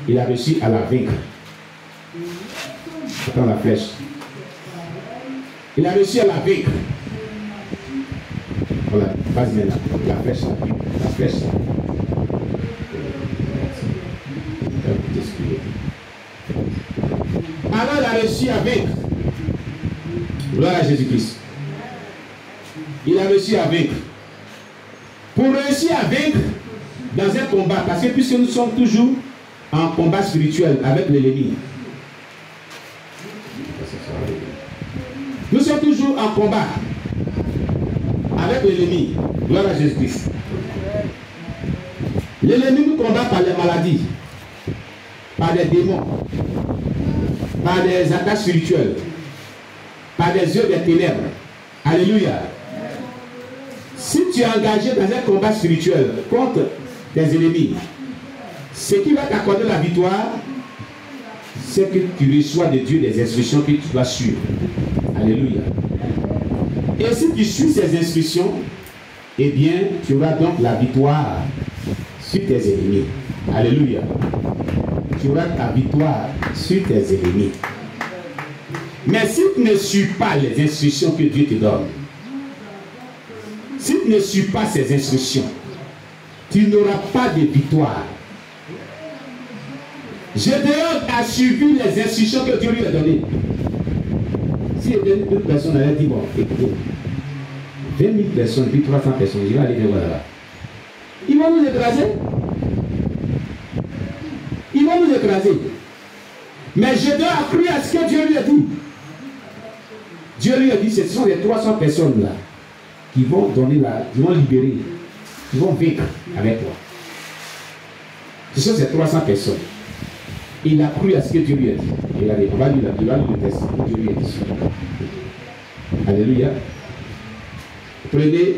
il a réussi à la vaincre. Attends la flèche. Il a réussi à la vaincre. Voilà, vas-y maintenant. La flèche. La flèche. Alors il a réussi à vaincre. Gloire à Jésus-Christ. Il a réussi à vaincre. Pour réussir à vaincre dans un combat, parce que puisque nous sommes toujours en combat spirituel avec l'ennemi, nous sommes toujours en combat avec l'ennemi. Gloire à Jésus-Christ. L'ennemi nous combat par les maladies, par des démons, par des attaques spirituelles, par des yeux des ténèbres. Alléluia. Si tu es engagé dans un combat spirituel contre tes ennemis, ce qui va t'accorder la victoire, c'est que tu reçois de Dieu des instructions que tu dois suivre. Alléluia. Et si tu suis ces instructions, eh bien, tu auras donc la victoire sur tes ennemis. Alléluia. Tu auras ta victoire sur tes ennemis. Mais si tu ne suis pas les instructions que Dieu te donne, si tu ne suis pas ces instructions, tu n'auras pas de victoire. Gédéon a suivi les instructions que Dieu lui a données. Si une personne avait dit, bon, écoutez, 20 000 personnes, puis 300 personnes, je vais aller voir là-bas. Ils vont nous écraser. Ils vont nous écraser. Mais Gédéon a cru à ce que Dieu lui a dit. Dieu lui a dit, ce sont les 300 personnes là qui vont donner qui vont libérer, qui vont vaincre avec toi. Ce sont ces 300 personnes. Il a cru à ce que Dieu lui a dit. Regardez, on va lire le texte que Dieu lui a dit. Alléluia. Prenez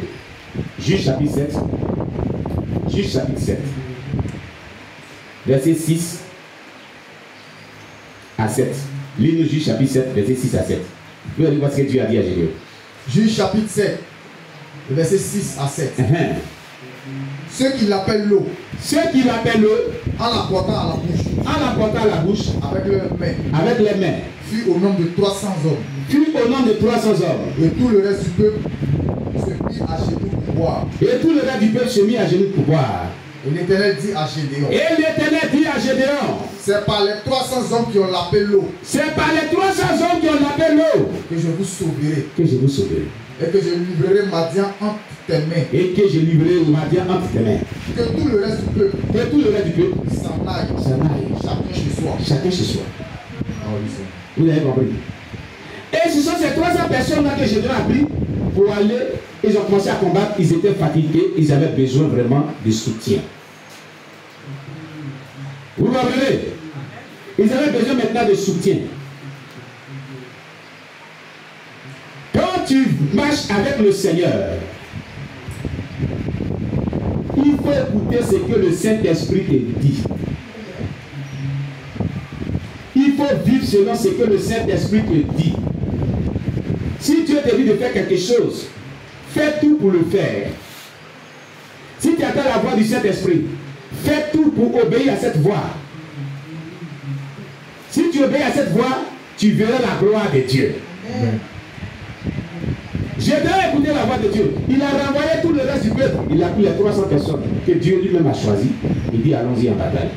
Juge chapitre 7. Juge chapitre 7. Verset 6 à 7. Lis-nous Juge chapitre 7, verset 6 à 7. Vous allez voir ce que Dieu a dit à Gédéon. Juge chapitre 7, verset 6 à 7. Ceux qui l'appellent l'eau. Ceux qui l'appellent l'eau. En la portant à la bouche. En la portant à la bouche. Avec leurs mains. Avec les mains. Fut au nombre de 300 hommes. Fut au nombre de 300 hommes. Et tout le reste du peuple se mit à genoux pour boire. Et tout le reste du peuple se mit à genoux pour boire. Et l'Éternel dit à Gédéon. Et l'Éternel dit à Gédéon. C'est par les 300 hommes qui ont l'appelé l'eau. C'est par les 300 hommes qui ont l'appelé l'eau. Que je vous sauverai. Que je vous sauverai. Et que je livrerai Madian entre tes mains. Et que je livrerai Madian entre tes mains. Que tout le reste du peuple. Que tout le reste du peuple s'en aille. S'en aille. Chacun chez soi. Chacun chez soi. Oh, oui, vous avez compris. Et ce sont ces 300 personnes-là que Gédéon a pris pour aller. Ils ont commencé à combattre. Ils étaient fatigués. Ils avaient besoin vraiment de soutien. Vous vous rappelez? Ils avaient besoin maintenant de soutien. Quand tu marches avec le Seigneur, il faut écouter ce que le Saint-Esprit te dit. Il faut vivre selon ce que le Saint-Esprit te dit. Si Dieu te dit de faire quelque chose, fais tout pour le faire. Si tu attends la voix du Saint-Esprit, fais tout pour obéir à cette voix. Si tu obéis à cette voix, tu verras la gloire de Dieu. Amen. Gédéon a écouté la voix de Dieu. Il a renvoyé tout le reste du peuple. Il a pris les 300 personnes que Dieu lui-même a choisies. Il dit allons-y en bataille.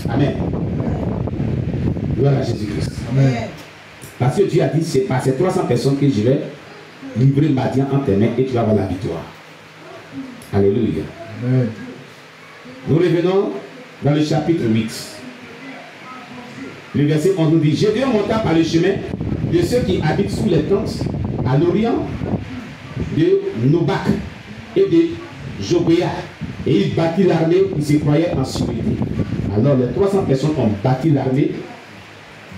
Amen. Gloire à Jésus-Christ. Amen. Parce que Dieu a dit c'est par ces 300 personnes que je vais livrer Madian en tes mains et tu vas avoir la victoire. Alléluia. Amen. Nous revenons dans le chapitre 8. Le verset 11 nous dit Gédéon monta par le chemin de ceux qui habitent sous les tentes à l'orient de Nobak et de Jobéa. Et il bâtit l'armée qui se croyait en sûreté. Alors les 300 personnes ont bâti l'armée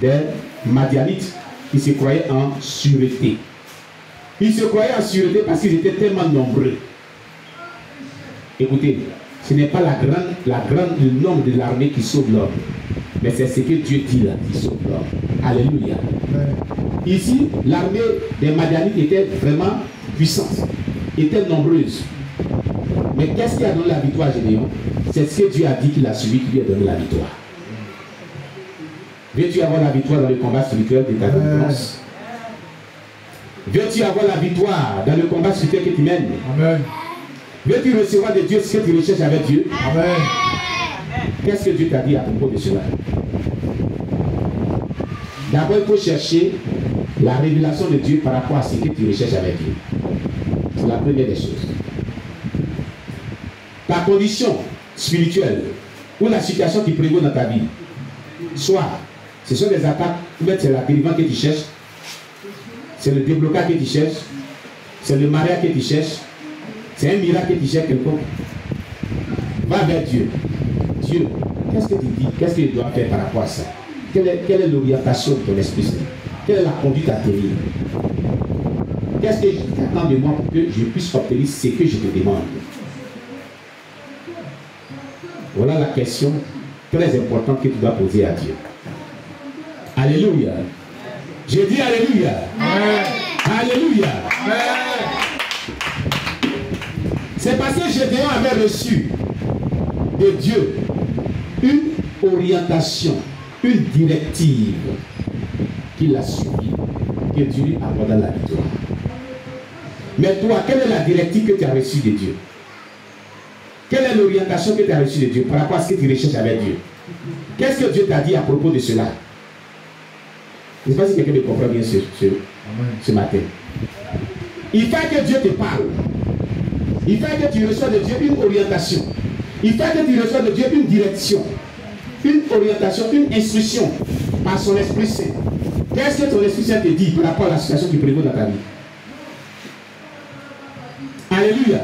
des Madianites qui se croyaient en sûreté. Ils se croyaient en sûreté parce qu'ils étaient tellement nombreux. Écoutez, ce n'est pas le nombre de l'armée qui sauve l'homme. Mais c'est ce que Dieu dit là, qui sauve l'homme. Alléluia. Ici, l'armée des Madianites était vraiment puissante, était nombreuse. Mais qu'est-ce qui a donné la victoire à Gédéon? C'est ce que Dieu a dit qu'il a suivi, qui lui a donné la victoire. Veux-tu avoir la victoire dans le combat spirituel de ta délivrance? Veux-tu avoir la victoire dans le combat spirituel que tu mènes? Amen. Veux-tu recevoir de Dieu ce que tu recherches avec Dieu? Amen. Qu'est-ce que Dieu t'a dit à propos de cela? D'abord, il faut chercher la révélation de Dieu par rapport à ce que tu recherches avec Dieu. C'est la première des choses. Ta condition spirituelle ou la situation qui prévaut dans ta vie, soit ce sont des attaques, ou bien c'est la délivrance que tu cherches, c'est le déblocage que tu cherches, c'est le mariage que tu cherches, c'est un miracle que tu cherches quelconque. Va vers Dieu. Dieu, qu'est-ce que tu dis? Qu'est-ce que tu dois faire par rapport à ça? Quelle est l'orientation de ton esprit? Quelle est la conduite à tenir? Qu'est-ce que tu attends de moi pour que je puisse obtenir ce que je te demande? Voilà la question très importante que tu dois poser à Dieu. Alléluia. J'ai dit Alléluia. Amen. Alléluia. Amen. C'est parce que Gédéon avait reçu de Dieu une orientation, une directive qu'il a suivie, que Dieu lui accorda la victoire. Mais toi, quelle est la directive que tu as reçue de Dieu? Quelle est l'orientation que tu as reçue de Dieu par rapport à ce que tu recherches avec Dieu? Qu'est-ce que Dieu t'a dit à propos de cela? Je ne sais pas si quelqu'un me comprend bien ce matin. Il faut que Dieu te parle. Il faut que tu reçoives de Dieu une orientation. Il faut que tu reçoives de Dieu une direction, une orientation, une instruction par son Esprit Saint. Qu'est-ce que ton Esprit Saint te dit par rapport à la situation qui prévaut dans ta vie? Alléluia.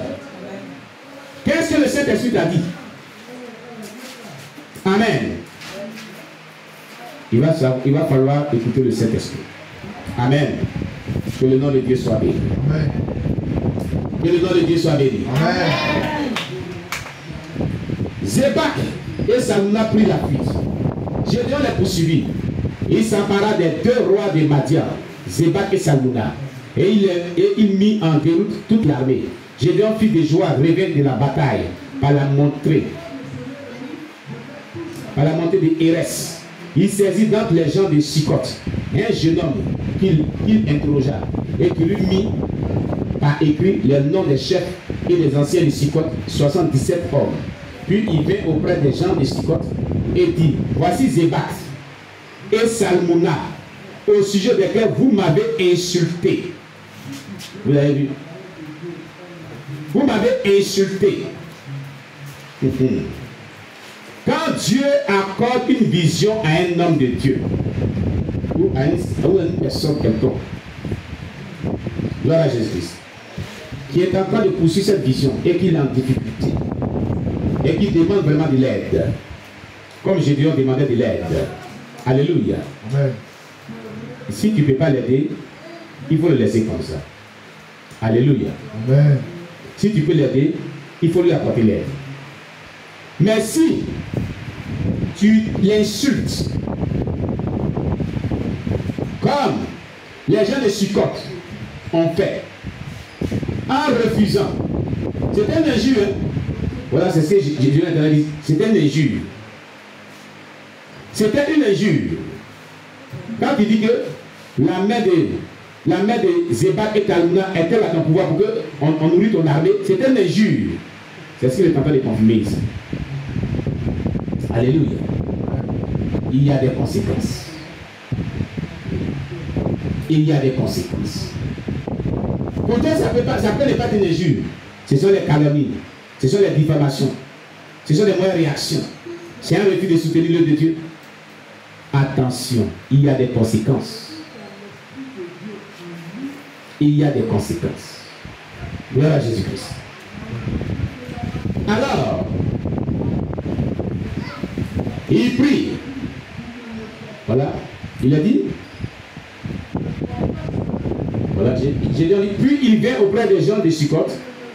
Qu'est-ce que le Saint-Esprit t'a dit? Amen. Il va falloir écouter le Saint-Esprit. Amen. Que le nom de Dieu soit béni. Amen. Que le nom de Dieu soit béni. Amen. Zébak et Salmouna prit la fuite. Gédéon les poursuivit. Il s'empara des deux rois de Madian, Zébak et Salmouna. Et il mit en déroute toute l'armée. Gédéon fit des joies réveillées de la bataille par la montée de Hérès. Il saisit d'entre les gens de Sikot un jeune homme qu'il interrogea et qui lui mit par écrit les noms des chefs et des anciens de Sikot, 77 hommes. Puis il vint auprès des gens de Sikot et dit: voici Zébak et Salmouna, au sujet desquels vous m'avez insulté. Vous avez vu? Vous m'avez insulté. Quand Dieu accorde une vision à un homme de Dieu, ou à une personne quelconque, gloire à Jésus-Christ, qui est en train de poursuivre cette vision et qui est en difficulté, et qui demande vraiment de l'aide, comme Gédéon demandait de l'aide. Alléluia. Amen. Si tu ne peux pas l'aider, il faut le laisser comme ça. Alléluia. Amen. Si tu peux l'aider, il faut lui apporter l'aide. Mais si tu l'insultes, comme les gens de Sikot ont fait, en refusant, c'est un injure. Voilà, c'est ce que j'ai dit. C'est un injure. C'était une injure. Quand il dit que la main de Zébak et Salmouna était à ton pouvoir pour qu'on nourrit ton armée, c'est une injure. C'est ce qu'il est en train de confirmer ici. Alléluia. Il y a des conséquences. Il y a des conséquences. Pourtant, ça peut ne pas être une injure. Ce sont les calomnies. Ce sont les diffamations. Ce sont les mauvaises réactions. C'est un refus de soutenir l'œuvre de Dieu. Attention, il y a des conséquences. Il y a des conséquences. Gloire à Jésus-Christ. Alors, il prie. Voilà, il a dit. Voilà, j'ai dit. Puis il vient auprès des gens de Sikot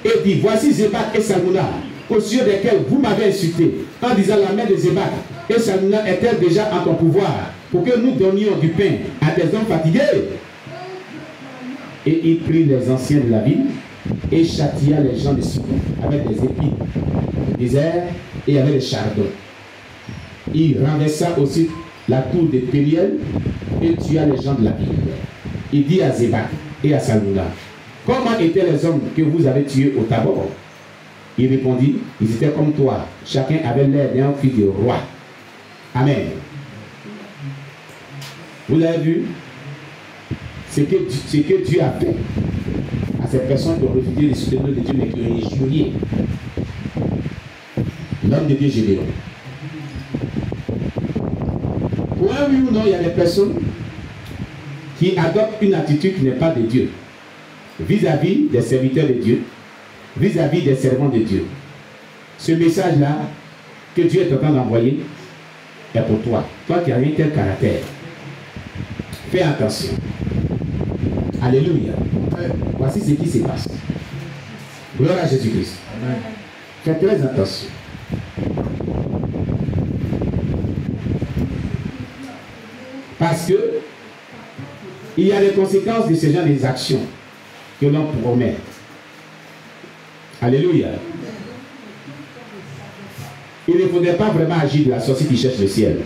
et dit: voici Zébak et Salmouna, au sujet desquels vous m'avez insulté, en disant la main de Zébak et Salmouna est-elle déjà en ton pouvoir pour que nous donnions du pain à des hommes fatigués? Et il prit les anciens de la ville et châtia les gens de Sikot avec des épis du désert et il y avait les chardons. Il renversa aussi la tour de Péniel et tua les gens de la ville. Il dit à Zébac et à Salmuna, comment étaient les hommes que vous avez tués au Tabor? Il répondit, ils étaient comme toi, chacun avait l'air d'un fils de roi. Amen. Vous l'avez vu? Ce que Dieu a fait à ces personnes qui ont refusé les soutenir de Dieu, mais qui ont injurié l'homme de Dieu Gédéon. Pour un oui ou non, il y a des personnes qui adoptent une attitude qui n'est pas de Dieu vis-à-vis des serviteurs de Dieu, vis-à-vis des servants de Dieu. Ce message-là que Dieu est en train d'envoyer est pour toi. Toi qui as un tel caractère. Fais attention. Alléluia. Voici ce qui se passe. Gloire à Jésus-Christ. Fais très attention. Parce que il y a les conséquences de ce genre des actions que l'on promet. Alléluia. Il ne faudrait pas vraiment agir de la sorcière qui cherche le ciel.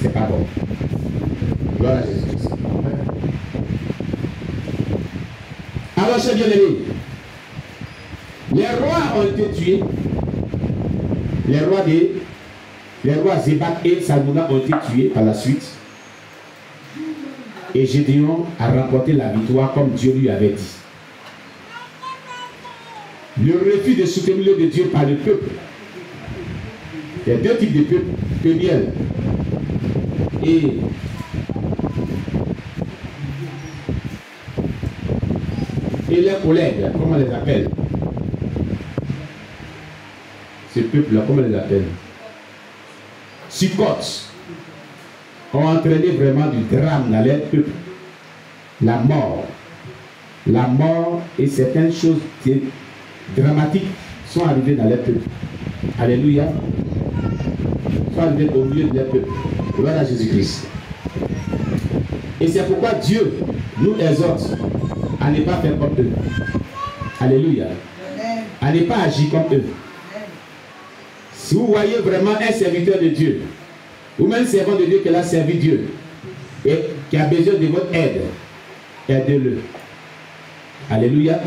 C'est pas bon. Gloire à Jésus-Christ. Alors, chers bien-aimés, les rois ont été tués. Les rois Zébac et Salmuna ont été tués par la suite. Et Gédéon a remporté la victoire comme Dieu lui avait dit. Le refus de soutenir l'œuvre de Dieu par le peuple. Il y a deux types de peuples, Péniel et leurs collègues, comment on les appelle? Ces peuples-là, comment on les appelle? Sukkoth ont entraîné vraiment du drame dans leur peuple. La mort et certaines choses dramatiques sont arrivées dans leur peuple. Alléluia. Sont arrivées au milieu de leur peuple. Gloire à Jésus-Christ. Et c'est pourquoi Dieu nous exhorte à ne pas faire comme eux. Alléluia. À ne pas agir comme eux. Si vous voyez vraiment un serviteur de Dieu, ou même un servant de Dieu qui a servi Dieu, et qui a besoin de votre aide, aidez-le. Alléluia.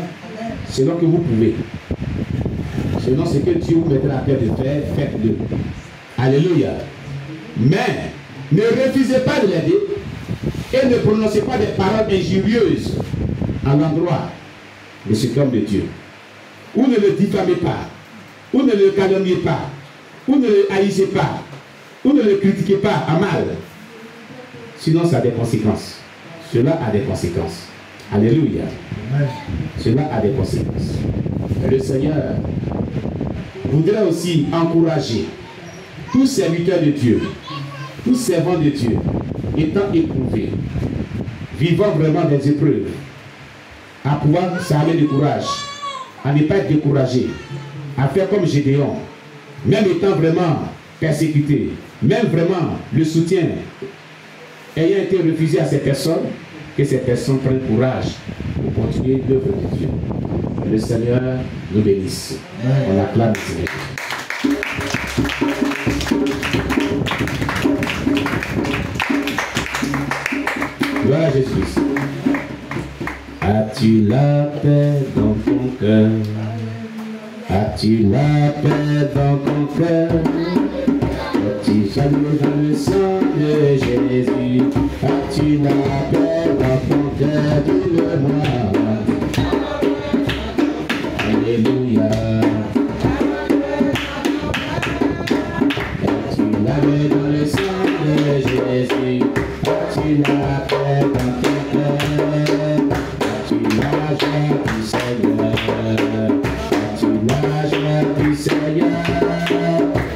Selon que vous pouvez. Selon ce que Dieu vous mettra à cœur de faire, faites-le. Alléluia. Mais ne refusez pas de l'aider et ne prononcez pas des paroles injurieuses à l'endroit de cet homme de Dieu. Ou ne le diffamez pas, ou ne le calomniez pas, ou ne le haïssez pas, ou ne le critiquez pas à mal. Sinon, ça a des conséquences. Cela a des conséquences. Alléluia. Cela a des conséquences. Et le Seigneur voudrait aussi encourager tous serviteurs de Dieu, tous servants de Dieu, étant éprouvés, vivant vraiment des épreuves, à pouvoir s'armer de courage, à ne pas être découragé, à faire comme Gédéon, même étant vraiment persécuté, même vraiment le soutien ayant été refusé à ces personnes, que ces personnes prennent courage pour continuer l'œuvre de Dieu. Le Seigneur nous bénisse. On acclame le Seigneur. Gloire à Jésus. As-tu la paix dans ton cœur? As-tu la paix dans ton cœur? As-tu salué dans le sang de Jésus? As-tu la paix dans ton cœur? Dis-le-moi. Alléluia. As-tu la paix dans le sang de Jésus? As-tu la paix dans ton cœur? As-tu la joie du Seigneur? As-tu la joie du Seigneur?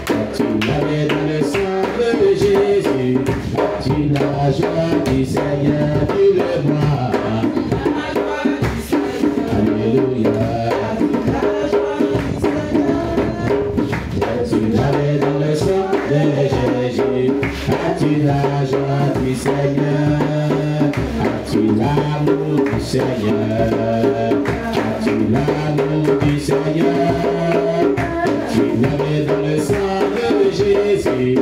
As-tu la paix dans le sang de Jésus? As-tu la joie du Seigneur? Dis-le-moi. Alléluia. As-tu la paix dans le sang de Jésus? As-tu la joie du Seigneur? As-tu l'amour du Seigneur? As-tu l'amour du Seigneur? As-tu la paix Jésus.